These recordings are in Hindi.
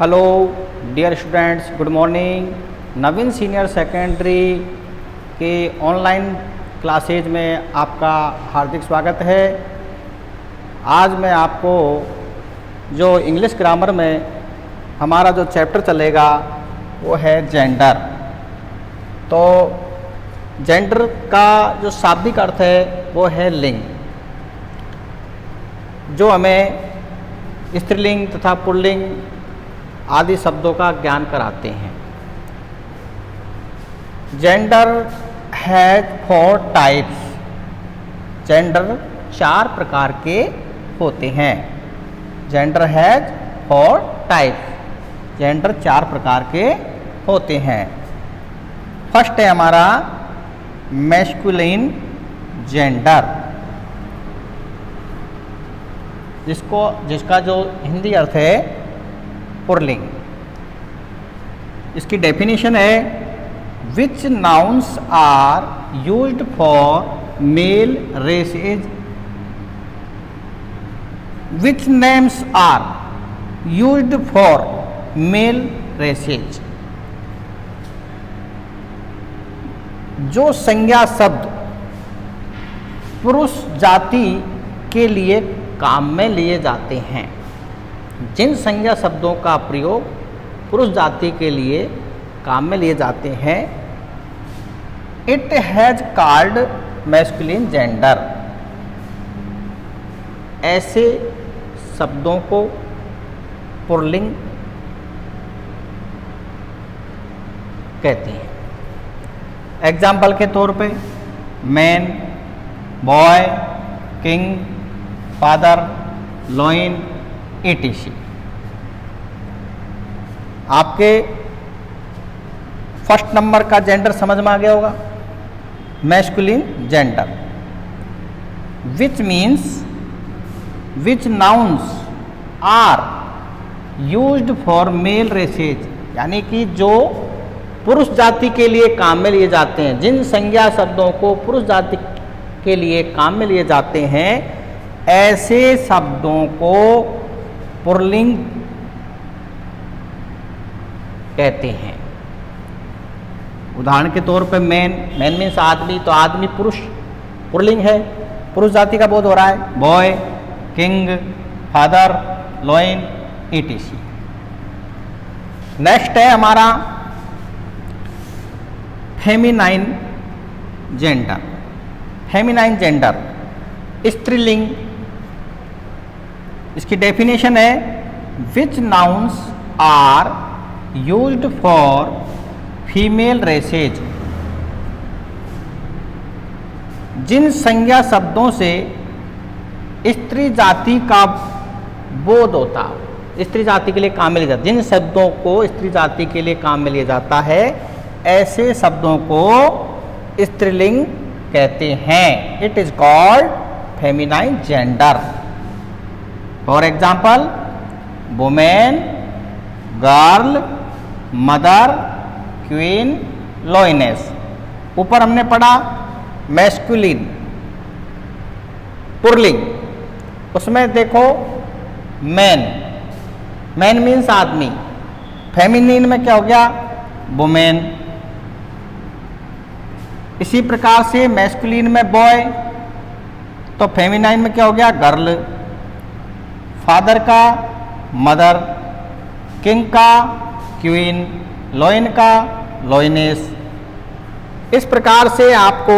Hello dear students, good morning. नवीन सीनियर सेकेंडरी के ऑनलाइन क्लासेज में आपका हार्दिक स्वागत है। आज मैं आपको जो इंग्लिश ग्रामर में हमारा जो चैप्टर चलेगा वो है जेंडर। तो जेंडर का जो शाब्दिक अर्थ है वो है लिंग, जो हमें स्त्रीलिंग तथा पुल्लिंग आदि शब्दों का ज्ञान कराते हैं। Gender has 4 types. जेंडर 4 प्रकार के होते हैं। Gender has 4 types. जेंडर 4 प्रकार के होते हैं। फर्स्ट है हमारा मैस्कुलिन जेंडर, जिसका जो हिंदी अर्थ है पुल्लिंग। इसकी डेफिनेशन है which nouns are used for male races. Which names are used for male races. जो संज्ञा शब्द पुरुष जाति के लिए काम में लिए जाते हैं, जिन संज्ञा शब्दों का प्रयोग पुरुष जाति के लिए काम में लिए जाते हैं, it has called masculine gender. ऐसे शब्दों को पुल्लिंग कहते हैं। एग्जाम्पल के तौर पे man, boy, king, father, lion, etc। आपके फर्स्ट नंबर का जेंडर समझ में आ गया होगा, masculine gender. Which means which nouns are used for male races, यानी कि जो पुरुष जाति के लिए काम में लिए जाते हैं, जिन संज्ञा शब्दों को पुरुष जाति के लिए काम में लिए जाते हैं, ऐसे शब्दों को पुल्लिंग कहते हैं। उदाहरण के तौर पे मैन मीन्स आदमी, तो आदमी पुरुष पुल्लिंग है, पुरुष जाति का बोध हो रहा है। Boy, king, father, lion, etc। Next है हमारा फेमिनाइन जेंडर। फेमिनाइन जेंडर स्त्रीलिंग। इसकी डेफिनेशन है which nouns are used for female races. जिन संज्ञा शब्दों से स्त्री जाति का बोध होता, स्त्री जाति के लिए काम में लिया जाता, जिन शब्दों को स्त्री जाति के लिए काम में लिया जाता है, ऐसे शब्दों को स्त्रीलिंग कहते हैं। It is called feminine gender. For example women, girl, mother, queen, lioness. ऊपर हमने पढ़ा मैस्कुलिन पुल्लिंग, उसमें देखो मैन, मैन मीन्स आदमी। फेमिनिन में क्या हो गया, वुमेन। इसी प्रकार से मैस्कुलिन में बॉय, तो फेमिनाइन में क्या हो गया, गर्ल। फादर का मदर, किंग का क्वीन, लॉइन का लॉइनेस। इस प्रकार से आपको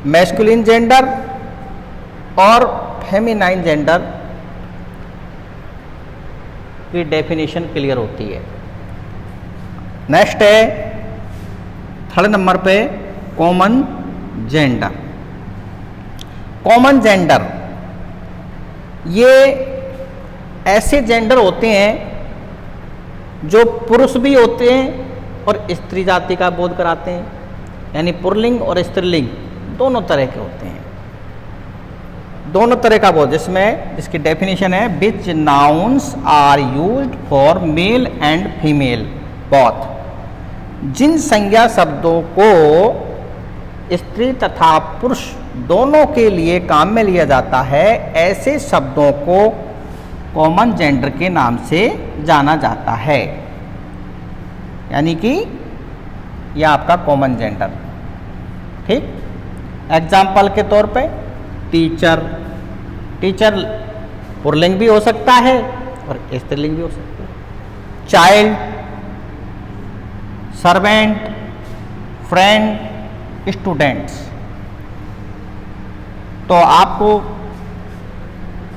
मैस्कुलिन जेंडर और फेमिनाइन जेंडर की डेफिनेशन क्लियर होती है। नेक्स्ट है थर्ड नंबर पे कॉमन जेंडर। कॉमन जेंडर ये ऐसे जेंडर होते हैं जो पुरुष भी होते हैं और स्त्री जाति का बोध कराते हैं, यानी पुल्लिंग और स्त्रीलिंग दोनों तरह के होते हैं, दोनों तरह का बोध। जिसकी डेफिनेशन है which nouns are used for male and female both. जिन संज्ञा शब्दों को स्त्री तथा पुरुष दोनों के लिए काम में लिया जाता है, ऐसे शब्दों को कॉमन जेंडर के नाम से जाना जाता है, यानी कि यह आपका कॉमन जेंडर। ठीक, एग्जाम्पल के तौर पे टीचर, टीचर पुल्लिंग भी हो सकता है और स्त्रीलिंग भी हो सकता है। Child, servant, friend, students. तो आपको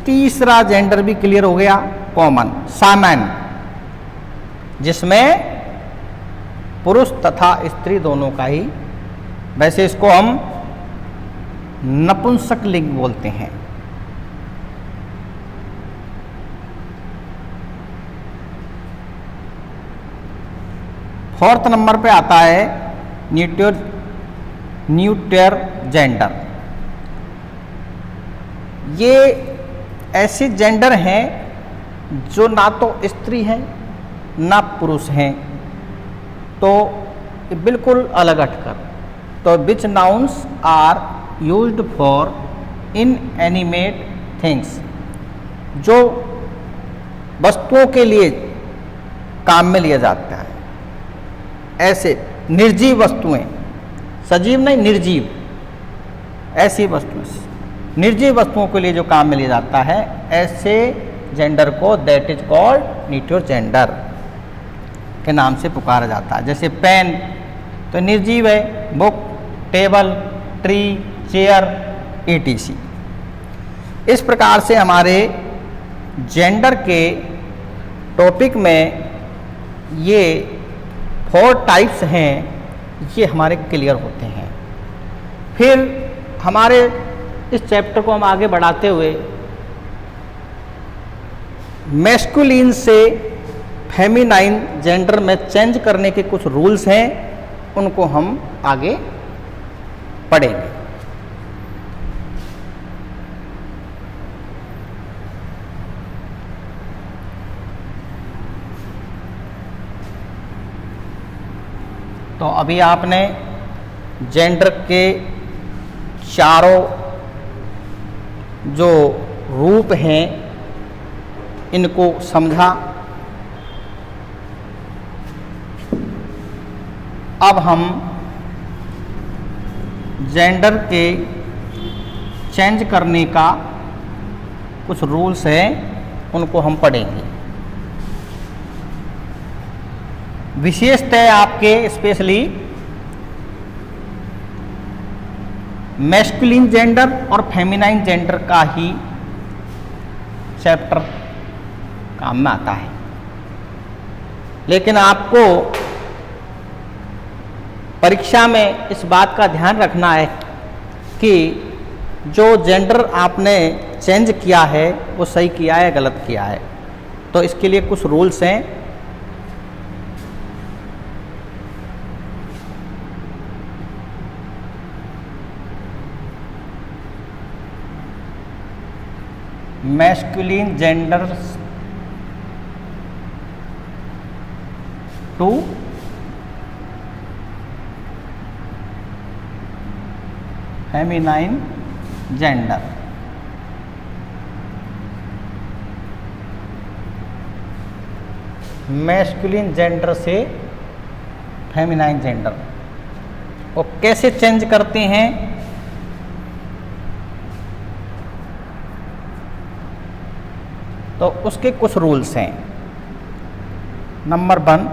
तीसरा जेंडर भी क्लियर हो गया, कॉमन, सामान्य, जिसमें पुरुष तथा स्त्री दोनों का ही, वैसे इसको हम नपुंसक लिंग बोलते हैं। फोर्थ नंबर पे आता है न्यूटर जेंडर। ये ऐसे जेंडर हैं जो ना तो स्त्री हैं ना पुरुष हैं, तो बिल्कुल अलग हटकर। तो which nouns are used for inanimate things, जो वस्तुओं के लिए काम में लिया जाता है, ऐसे निर्जीव वस्तुएं, सजीव नहीं निर्जीव, ऐसी वस्तुएं, निर्जीव वस्तुओं के लिए जो काम में लिया जाता है, ऐसे जेंडर को that is called neuter gender के नाम से पुकारा जाता है। जैसे पेन तो निर्जीव है, book, table, tree, chair, etc। इस प्रकार से हमारे जेंडर के टॉपिक में ये 4 टाइप्स हैं, ये हमारे क्लियर होते हैं। फिर हमारे इस चैप्टर को हम आगे बढ़ाते हुए मैस्कुलिन से फेमिनाइन जेंडर में चेंज करने के कुछ रूल्स हैं, उनको हम आगे पढ़ेंगे। तो अभी आपने जेंडर के चारों जो रूप हैं इनको समझा। अब हम जेंडर के चेंज करने का कुछ रूल्स हैं, उनको हम पढ़ेंगे। विशेषतः आपके स्पेशली मैस्कुलिन जेंडर और फेमिनाइन जेंडर का ही चैप्टर काम में आता है, लेकिन आपको परीक्षा में इस बात का ध्यान रखना है कि जो जेंडर आपने चेंज किया है वो सही किया है गलत किया है। तो इसके लिए कुछ रूल्स हैं। Masculine gender to feminine gender. Masculine gender से फेमिनाइन जेंडर, और कैसे चेंज करते हैं, तो उसके कुछ रूल्स हैं। नंबर 1,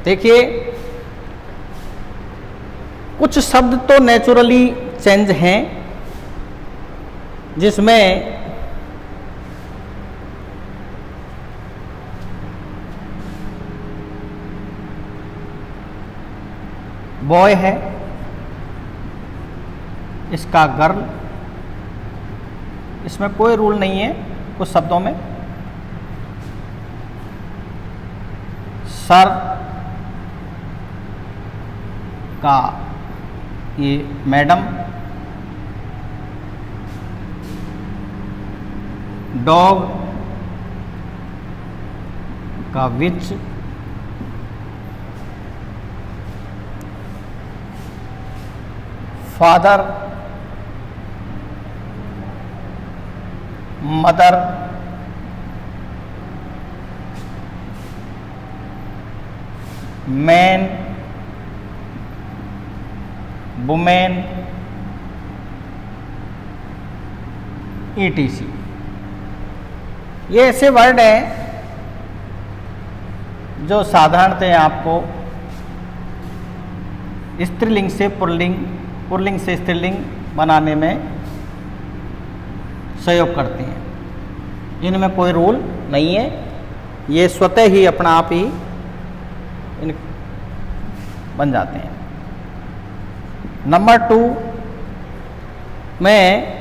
देखिए कुछ शब्द तो नेचुरली चेंज हैं, जिसमें बॉय है, इसका गर्ल, इसमें कोई रूल नहीं है कुछ शब्दों में। सर का ये मैडम, डॉग का bitch, father mother, man, women, ETC। ये ऐसे वर्ड हैं जो साधारणतः आपको स्त्रीलिंग से पुल्लिंग, पुल्लिंग से स्त्रीलिंग बनाने में सहयोग करते हैं। इनमें कोई रूल नहीं है, ये स्वतः ही अपना आप ही बन जाते हैं। नंबर 2 में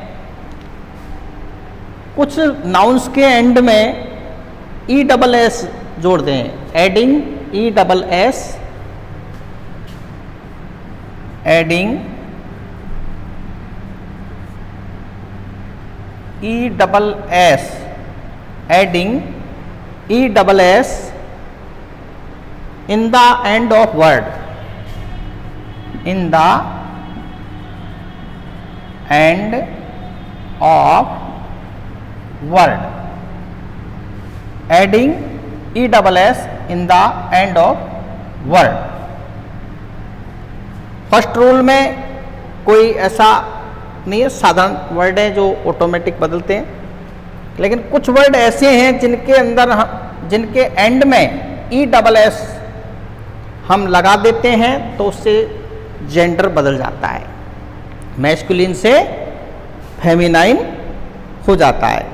कुछ नाउन्स के एंड में ESS जोड़ दें, adding ESS, adding ESS, adding ESS in the end of word, in the end of word, adding ESS in the end of word। First rule में कोई ऐसा नहीं है, साधारण वर्ड है जो ऑटोमेटिक बदलते हैं, लेकिन कुछ वर्ड ऐसे हैं जिनके अंदर जिनके एंड में ESS हम लगा देते हैं तो उससे जेंडर बदल जाता है, मैस्कुलिन से फेमिनाइन हो जाता है।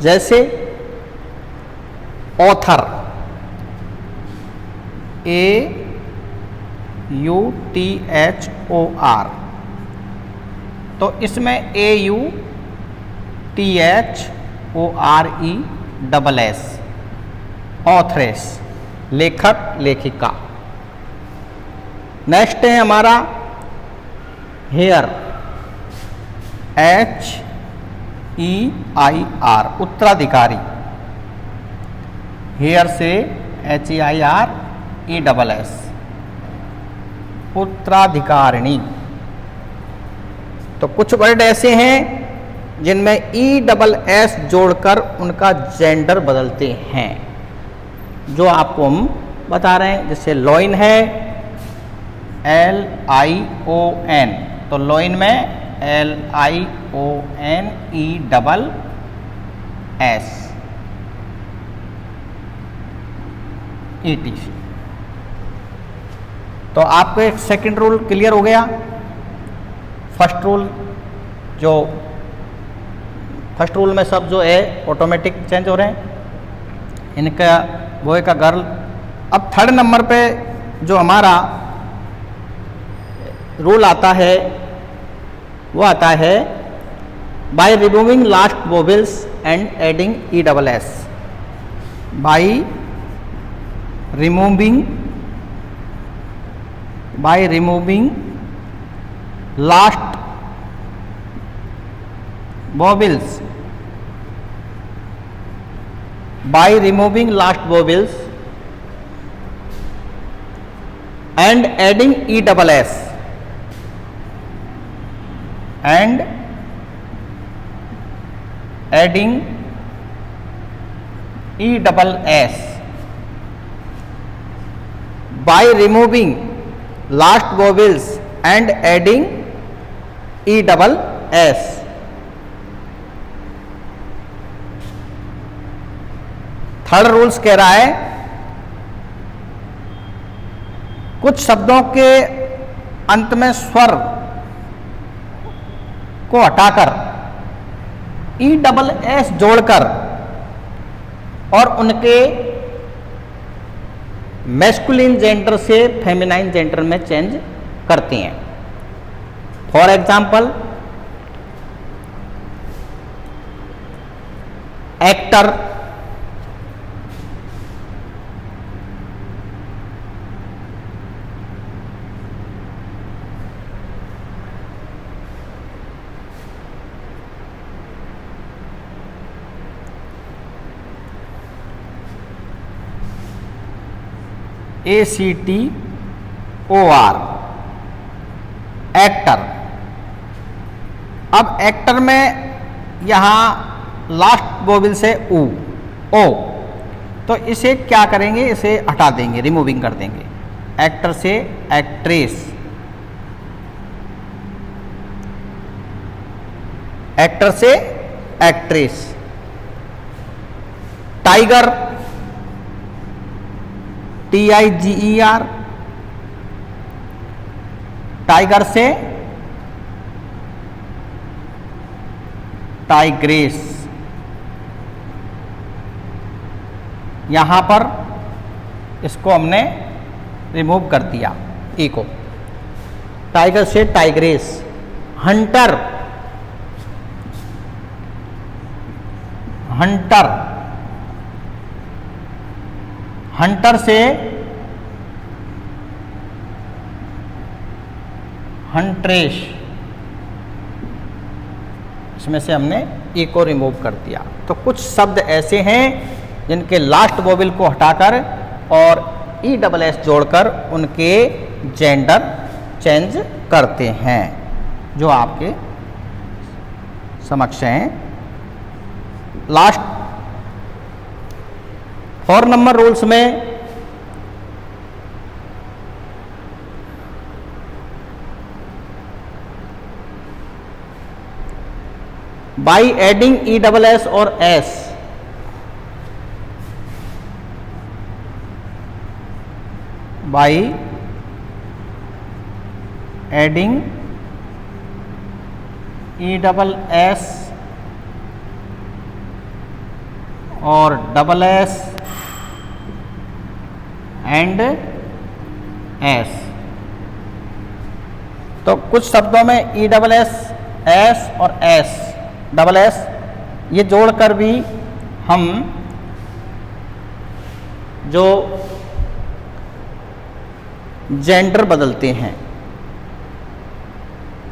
जैसे ऑथर, AUTHOR, तो इसमें AUTHORESS, ऑथरेस, लेखक लेखिका। नेक्स्ट है हमारा हेयर, HEIR, उत्तराधिकारी, हेयर से HEIRESS, उत्तराधिकारिणी। तो कुछ वर्ड ऐसे हैं जिनमें ESS जोड़कर उनका जेंडर बदलते हैं, जो आपको हम बता रहे हैं। जैसे लॉइन है LION, तो लॉइन में LIONESS, ETC। तो आपको एक सेकंड रूल क्लियर हो गया। फर्स्ट रूल में सब जो है ऑटोमेटिक चेंज हो रहे हैं, इनका बॉय का गर्ल। अब थर्ड नंबर पे जो हमारा रूल आता है वो आता है bye removing last vowels and adding ESS, bye removing last vowels, by removing last vowels and adding ESS, and adding ESS, by removing last vowels and adding ESS। Third rules कह रहा है कुछ शब्दों के अंत में स्वर को हटाकर ESS जोड़कर और उनके मैस्कुलिन जेंडर से फेमिनाइन जेंडर में चेंज करती हैं। For example actor, ACTOR, actor. अब एक्टर में यहाँ लास्ट वोवेल से ऊ, ओ, तो इसे क्या करेंगे, इसे हटा देंगे, रिमूविंग कर देंगे। एक्टर से एक्ट्रेस, एक्टर से एक्ट्रेस। टाइगर, TIGER, टाइगर से टाइग्रेस। यहां पर इसको हमने रिमूव कर दिया, ई को। टाइगर से टाइग्रेस। हंटर, हंटर, हंटर से हंट्रेस। इसमें से हमने ई को रिमूव कर दिया। तो कुछ शब्द ऐसे हैं जिनके लास्ट वोवेल को हटाकर और ESS जोड़कर उनके जेंडर चेंज करते हैं, जो आपके समक्ष हैं। लास्ट 4 नंबर रूल्स में बाई एडिंग ESS और S, बाई एडिंग ESS और SS एंड S। तो कुछ शब्दों में ESS, S और SS ये जोड़कर भी हम जो जेंडर बदलते हैं।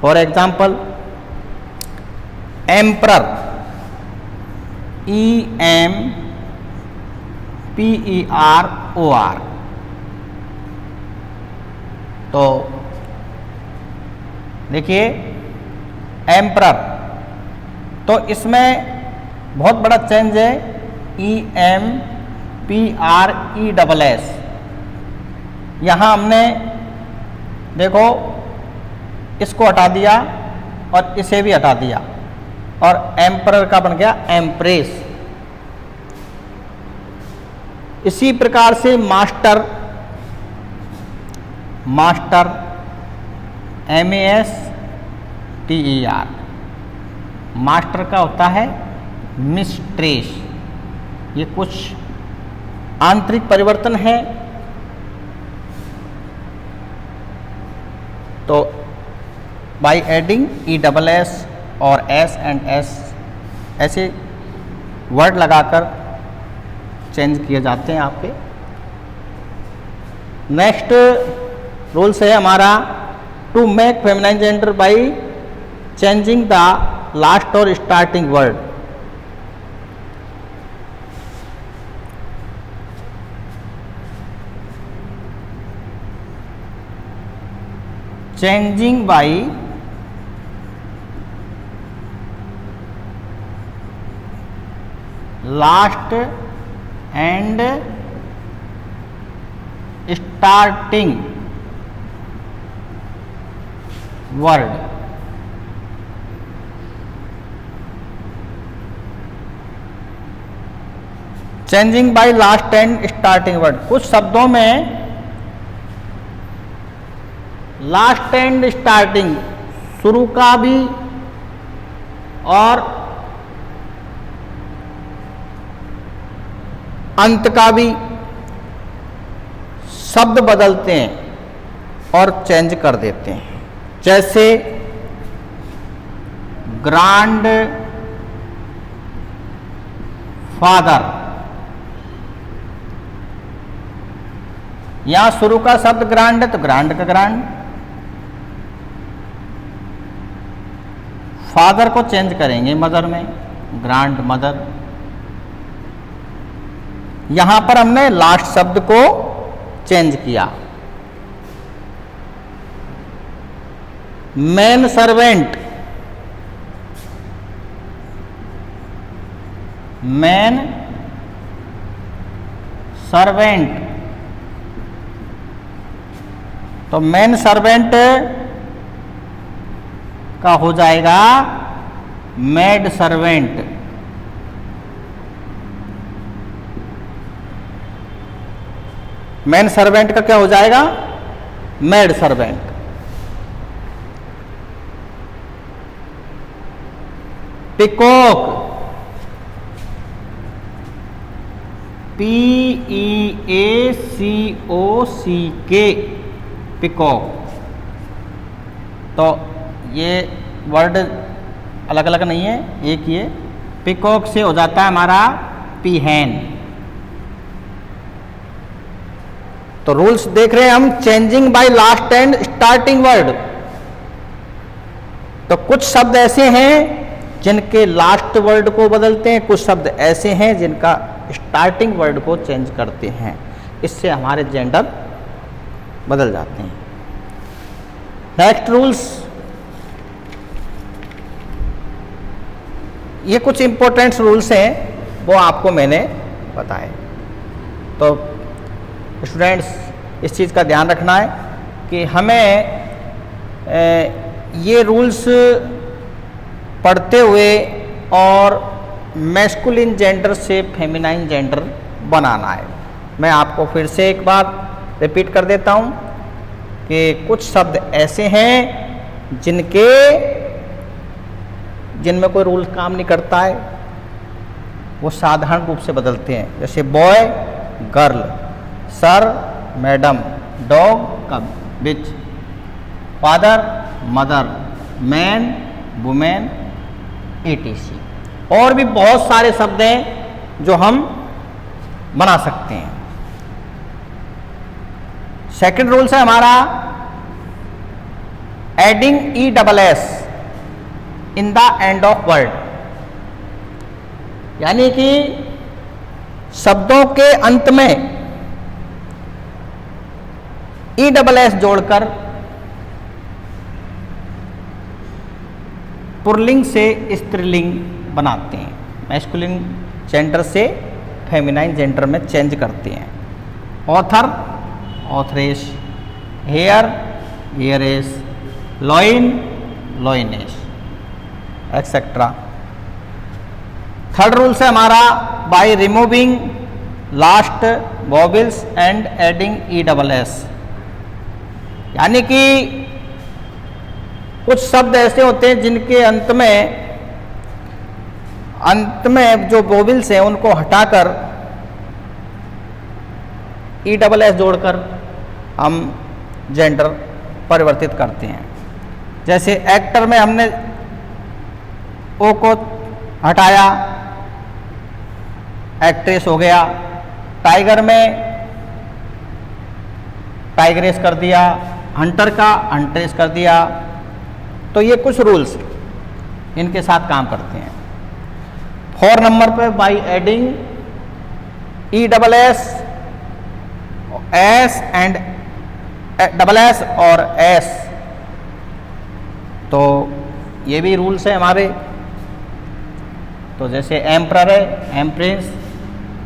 For example emperor, EMPEROR। तो देखिए एम्परर, तो इसमें बहुत बड़ा चेंज है, EMPRESS। यहाँ हमने देखो इसको हटा दिया और इसे भी हटा दिया और एम्परर का बन गया एम्प्रेस। इसी प्रकार से मास्टर, मास्टर MASTER, मास्टर का होता है मिस्ट्रेस। ये कुछ आंतरिक परिवर्तन है। तो बाई एडिंग ESS और S एंड S ऐसे वर्ड लगाकर चेंज किए जाते हैं आपके। नेक्स्ट रूल्स है हमारा to make feminine gender by changing the last और starting word. Changing by last and starting word. Changing by last and starting word. कुछ शब्दों में लास्ट एंड स्टार्टिंग, शुरू का भी और अंत का भी शब्द बदलते हैं और चेंज कर देते हैं। जैसे ग्रांड फादर, यहां शुरू का शब्द ग्रांड है तो ग्रांड का ग्रांड। फादर को चेंज करेंगे मदर में, ग्रांड मदर। यहां पर हमने लास्ट शब्द को चेंज किया। मैन सर्वेंट, मैन सर्वेंट, तो मैन सर्वेंट का हो जाएगा मेड सर्वेंट। मैन सर्वेंट का क्या हो जाएगा? Maid servant. Peacock, PEACOCK, peacock. तो ये वर्ड अलग अलग नहीं है, एक ही है। पिकॉक से हो जाता है हमारा पीहेन। तो रूल्स देख रहे हैं हम, changing by last and starting word. तो कुछ शब्द ऐसे हैं जिनके लास्ट वर्ड को बदलते हैं, कुछ शब्द ऐसे हैं जिनका स्टार्टिंग वर्ड को चेंज करते हैं। इससे हमारे जेंडर बदल जाते हैं। नेक्स्ट रूल्स, ये कुछ इंपॉर्टेंट रूल्स हैं, वो आपको मैंने बताए। तो स्टूडेंट्स, इस चीज़ का ध्यान रखना है कि हमें ये रूल्स पढ़ते हुए और मैस्कुलिन जेंडर से फेमिनाइन जेंडर बनाना है। मैं आपको फिर से एक बार रिपीट कर देता हूँ कि कुछ शब्द ऐसे हैं जिनमें कोई रूल काम नहीं करता है, वो साधारण रूप से बदलते हैं। जैसे boy girl, sir madam, dog cub, bitch, father mother, man women, ETC। और भी बहुत सारे शब्द हैं जो हम बना सकते हैं। सेकंड रूल्स है हमारा adding ESS in the end of word, यानी कि शब्दों के अंत में ESS जोड़कर पुल्लिंग से स्त्रीलिंग बनाते हैं, मैस्कुलिन जेंडर से फेमिनाइन जेंडर में चेंज करते हैं। Author authoress, heir heiress, lion lioness, etcetera. Third rule से हमारा by removing last vowels and adding ESS, यानी कि कुछ शब्द ऐसे होते हैं जिनके अंत में जो वोवेल्स हैं उनको हटाकर ESS जोड़कर हम जेंडर परिवर्तित करते हैं। जैसे एक्टर में हमने ओ को हटाया, एक्ट्रेस हो गया। टाइगर में टाइग्रेस कर दिया, हंटर का हंट्रेस कर दिया। तो ये कुछ रूल्स इनके साथ काम करते हैं। 4 नंबर पे by adding ESS S and SS और S, तो ये भी रूल्स हैं हमारे। तो जैसे एम्परर है एम्प्रेस,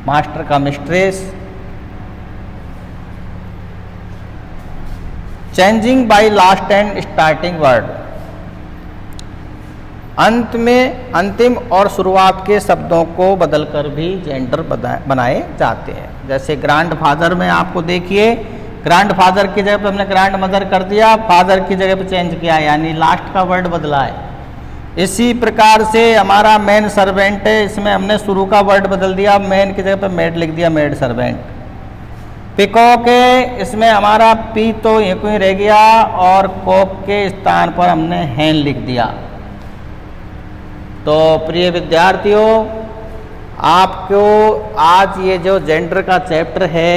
मास्टर का mistress. Changing by last and starting word, अंत में अंतिम और शुरुआत के शब्दों को बदलकर भी जेंडर बनाए जाते हैं। जैसे ग्रैंड फादर में आपको देखिए, ग्रैंड फादर की जगह पे हमने ग्रैंड मदर कर दिया, फादर की जगह पे चेंज किया, यानी लास्ट का वर्ड बदला है। इसी प्रकार से हमारा मैन सर्वेंट है, इसमें हमने शुरू का वर्ड बदल दिया, मैन की जगह पे मेड लिख दिया, मेड सर्वेंट। पिकॉक है, इसमें हमारा पी तो यहीं रह गया और कॉक के स्थान पर हमने हैन लिख दिया। तो प्रिय विद्यार्थियों, आपको आज ये जो जेंडर का चैप्टर है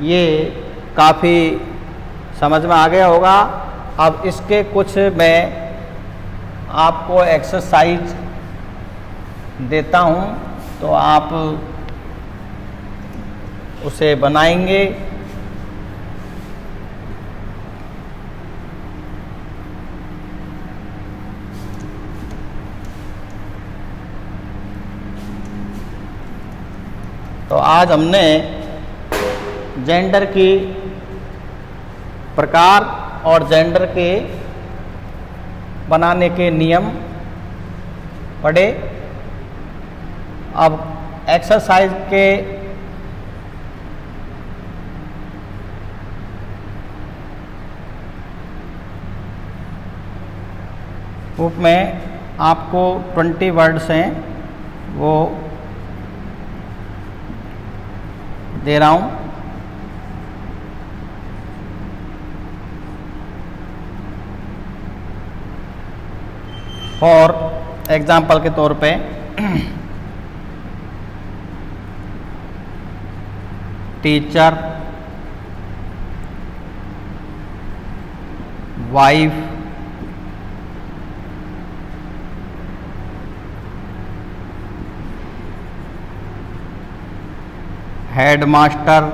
ये काफ़ी समझ में आ गया होगा। अब इसके कुछ मैं आपको एक्सरसाइज देता हूँ, तो आप उसे बनाएंगे। तो आज हमने जेंडर की प्रकार और जेंडर के बनाने के नियम पढ़े। अब एक्सरसाइज के रूप में आपको 20 वर्ड्स हैं वो दे रहा हूँ। और एग्जाम्पल के तौर पे teacher, wife, headmaster,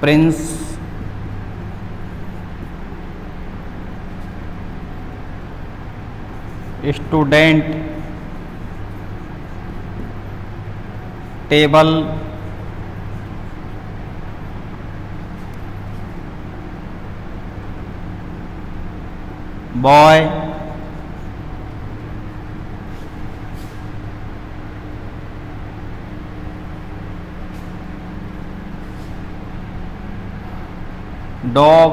prince, student, table, boy, dog,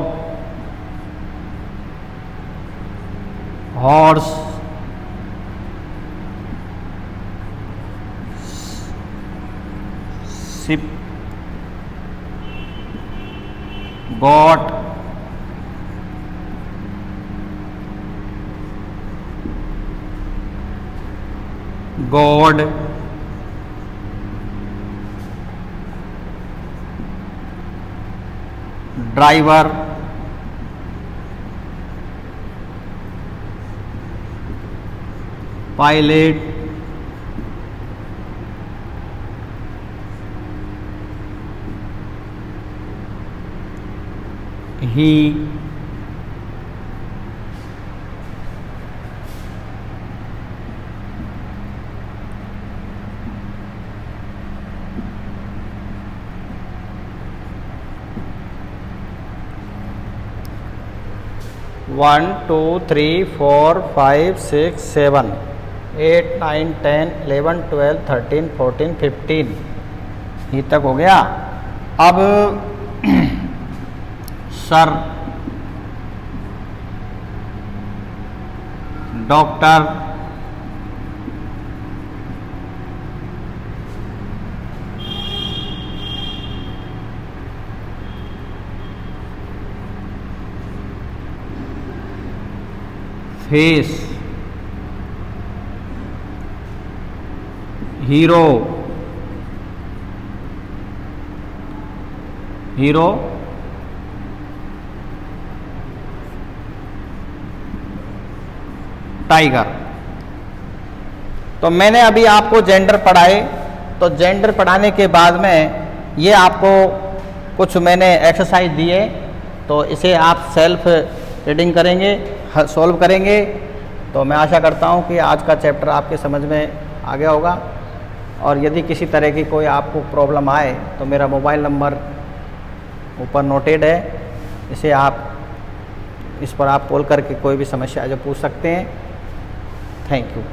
horse, ship, goat, god, driver, pilot, he, one, two, three, 4, 5, 6, 7, 8, 9, 10, 11, 12, 13, 14, 15 ये तक हो गया। अब sir, doctor, face, hero, hero, tiger. तो मैंने अभी आपको जेंडर पढ़ाए, तो जेंडर पढ़ाने के बाद में ये आपको कुछ मैंने एक्सरसाइज दिए, तो इसे आप सेल्फ रीडिंग करेंगे, सॉल्व करेंगे। तो मैं आशा करता हूँ कि आज का चैप्टर आपके समझ में आ गया होगा। और यदि किसी तरह की कोई आपको प्रॉब्लम आए तो मेरा मोबाइल नंबर ऊपर नोटेड है, इसे आप इस पर आप कॉल करके कोई भी समस्या जो पूछ सकते हैं। Thank you.